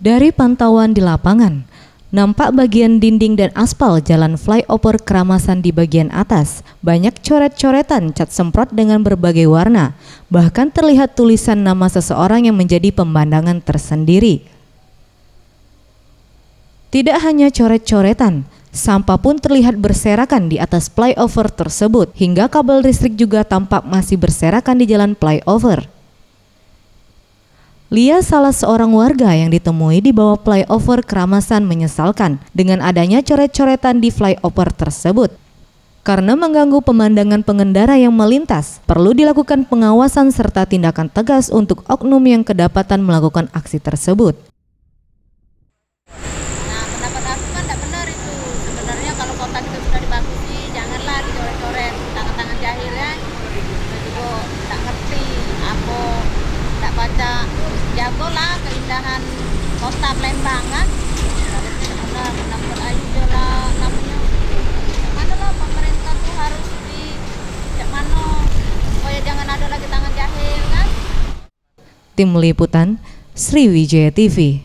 Dari pantauan di lapangan, nampak bagian dinding dan aspal jalan flyover Keramasan di bagian atas. Banyak coret-coretan cat semprot dengan berbagai warna. Bahkan terlihat tulisan nama seseorang yang menjadi pemandangan tersendiri. Tidak hanya coret-coretan, sampah pun terlihat berserakan di atas flyover tersebut. Hingga kabel listrik juga tampak masih berserakan di jalan flyover. Lia, salah seorang warga yang ditemui di bawah flyover Keramasan, menyesalkan dengan adanya coret-coretan di flyover tersebut. Karena mengganggu pemandangan pengendara yang melintas, perlu dilakukan pengawasan serta tindakan tegas untuk oknum yang kedapatan melakukan aksi tersebut. Nah, pendapat aku kan tidak benar itu. Sebenarnya kalau kota kita sudah dibagusi, janganlah dicoret-coret. Tangan-tangan jahilnya juga tidak ngerti apa, tidak baca. Jagolah keindahan kota Palembang kan. Harusnya benar, mendapat aja lah namanya. Mana lah pemerintah tuh harus mana supaya jangan ada lagi tangan jahil kan. Tim Liputan, Sriwijaya TV.